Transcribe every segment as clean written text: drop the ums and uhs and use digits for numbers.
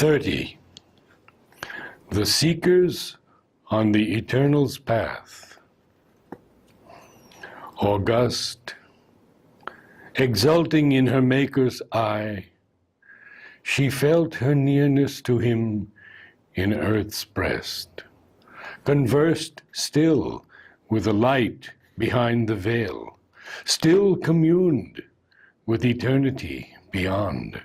30. The Seekers on the Eternal's Path. August, exulting in her Maker's eye, she felt her nearness to him in earth's breast, conversed still with the light behind the veil, still communed with eternity beyond.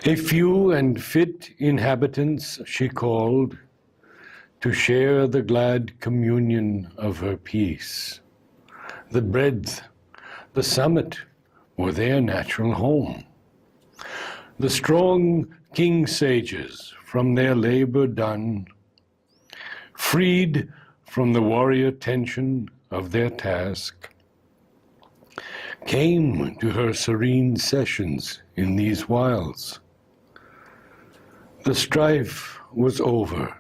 A few and fit inhabitants she called to share the glad communion of her peace. The breadth, the summit were their natural home. The strong king sages from their labor done, freed from the warrior tension of their task, came to her serene sessions in these wilds. The strife was over.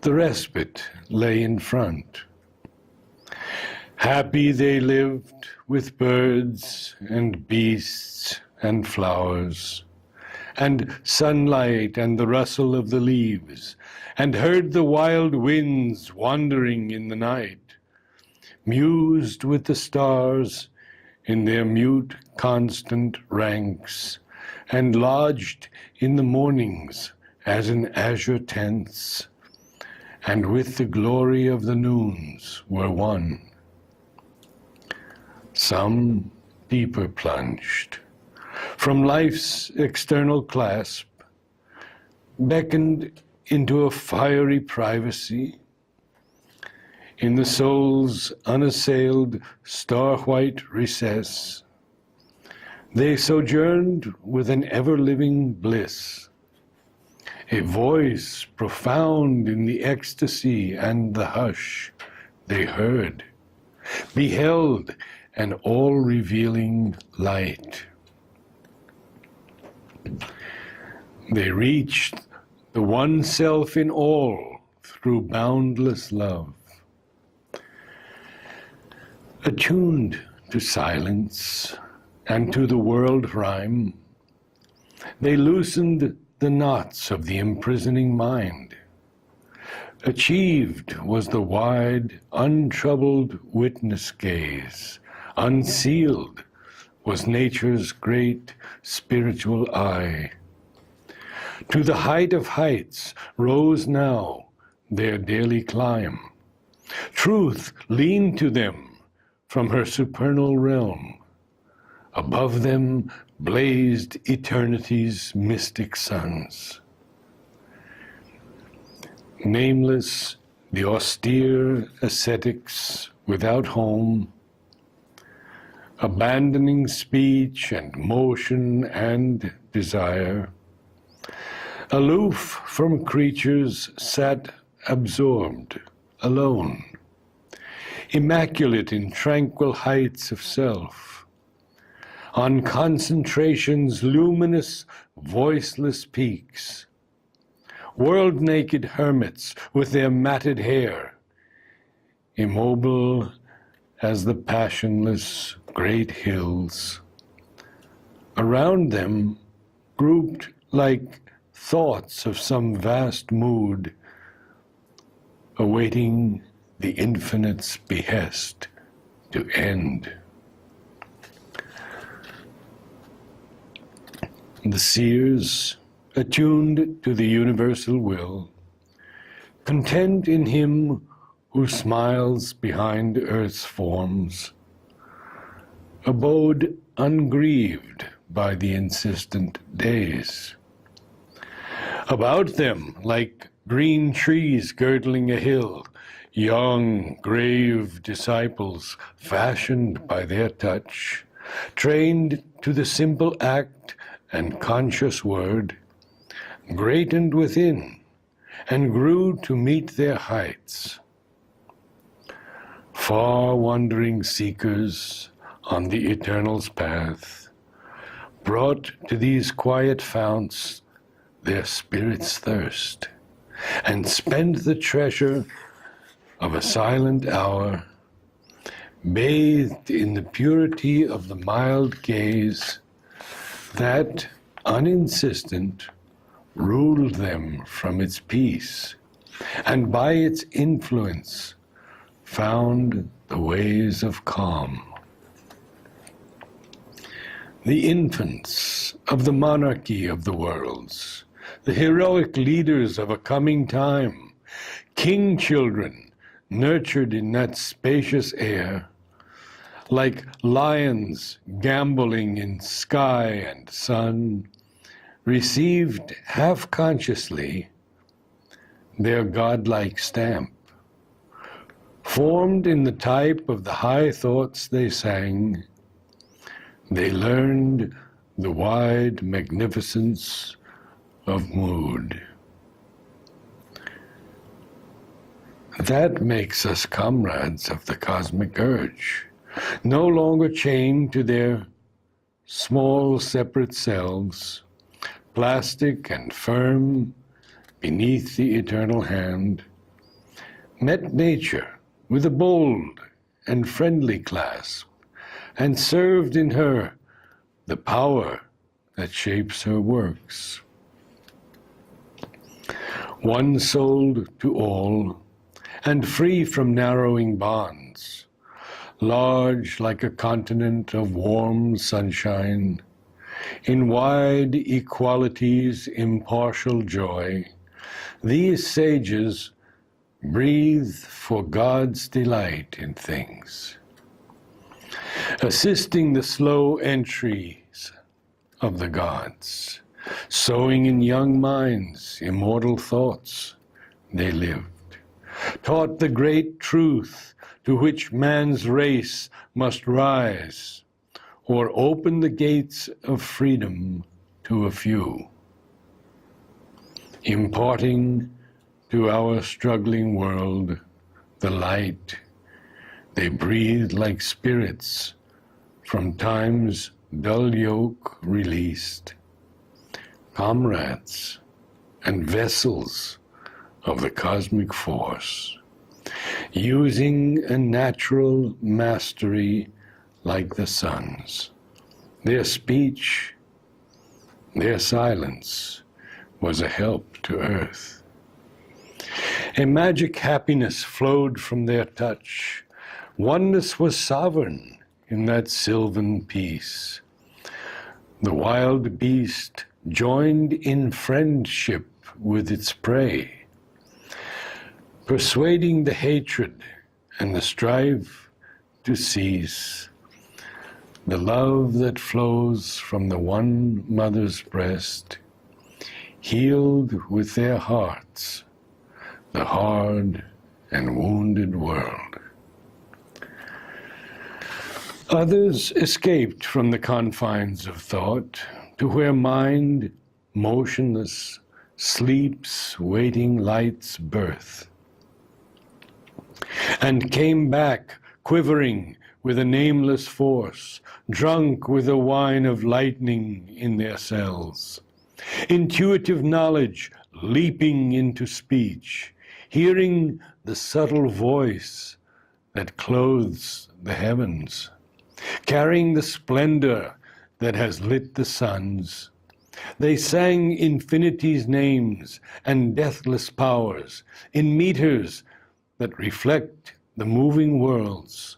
The respite lay in front. Happy they lived with birds and beasts and flowers, and sunlight and the rustle of the leaves, and heard the wild winds wandering in the night, mused with the stars in their mute constant ranks, and lodged in the mornings as in azure tents, and with the glory of the noons were one. Some deeper plunged, from life's external clasp, beckoned into a fiery privacy. In the soul's unassailed, star-white recess, they sojourned with an ever-living bliss, a voice profound in the ecstasy and the hush. They heard, beheld an all-revealing light. They reached the one self in all through boundless love. Attuned to silence and to the world rhyme, they loosened the knots of the imprisoning mind. Achieved was the wide, untroubled witness gaze. Unsealed was nature's great spiritual eye. To the height of heights rose now their daily climb. Truth leaned to them from her supernal realm. Above them blazed eternity's mystic suns. Nameless, the austere ascetics without home, abandoning speech and motion and desire, aloof from creatures, sat absorbed, alone, immaculate in tranquil heights of self, on concentration's luminous, voiceless peaks, world-naked hermits with their matted hair, immobile as the passionless great hills. Around them, grouped like thoughts of some vast mood, awaiting the infinite's behest to end. The seers, attuned to the universal will, content in him who smiles behind earth's forms, abode ungrieved by the insistent days. About them, like green trees girdling a hill, young, grave disciples fashioned by their touch, trained to the simple act and conscious word, greatened within and grew to meet their heights. Far wandering seekers on the Eternal's path brought to these quiet founts their spirit's thirst, and spent the treasure of a silent hour, bathed in the purity of the mild gaze that, uninsistent, ruled them from its peace, and by its influence found the ways of calm. The infants of the monarchy of the worlds, the heroic leaders of a coming time, king children nurtured in that spacious air, like lions gamboling in sky and sun, received half-consciously their godlike stamp. Formed in the type of the high thoughts they sang, they learned the wide magnificence of mood. That makes us comrades of the cosmic urge, no longer chained to their small separate selves, plastic and firm beneath the eternal hand, met nature with a bold and friendly clasp, and served in her the power that shapes her works. One souled to all, and free from narrowing bonds, large like a continent of warm sunshine, in wide equality's impartial joy, these sages breathe for God's delight in things, assisting the slow entries of the gods, sowing in young minds immortal thoughts they lived, taught the great truth to which man's race must rise, or open the gates of freedom to a few, imparting to our struggling world the light they breathe like spirits from time's dull yoke released, comrades and vessels of the cosmic force, using a natural mastery like the sun's. Their speech, their silence was a help to earth. A magic happiness flowed from their touch. Oneness was sovereign in that sylvan peace. The wild beast joined in friendship with its prey, persuading the hatred and the strife to cease. The love that flows from the one mother's breast healed with their hearts the hard and wounded world. Others escaped from the confines of thought to where mind, motionless, sleeps waiting light's birth, and came back quivering with a nameless force, drunk with the wine of lightning in their cells. Intuitive knowledge leaping into speech, hearing the subtle voice that clothes the heavens, carrying the splendor that has lit the suns. They sang infinity's names and deathless powers in meters that reflect the moving worlds.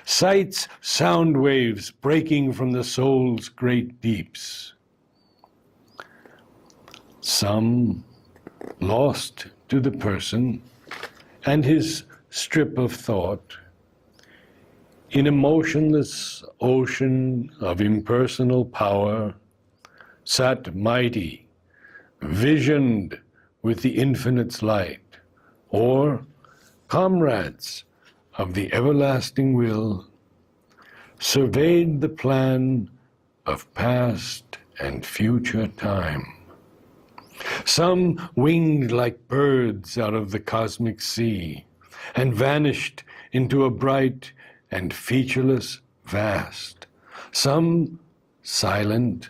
Sight's sound waves breaking from the soul's great deeps. Some lost to the person and his strip of thought, in a motionless ocean of impersonal power, sat mighty, visioned with the infinite's light, or comrades of the everlasting will, surveyed the plan of past and future time. Some winged like birds out of the cosmic sea and vanished into a bright and featureless vast. Some, silent,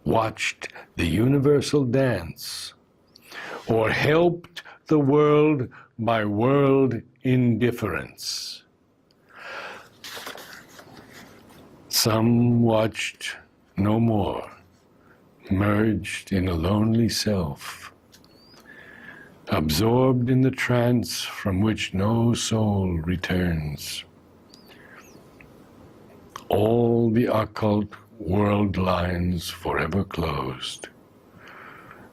watched the universal dance, or helped the world by world indifference. Some watched no more, merged in a lonely self, absorbed in the trance from which no soul returns. All the occult world lines forever closed,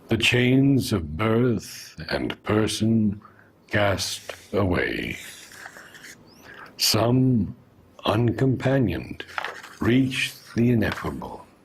the chains of birth and person cast away. Some, uncompanioned, reach the ineffable.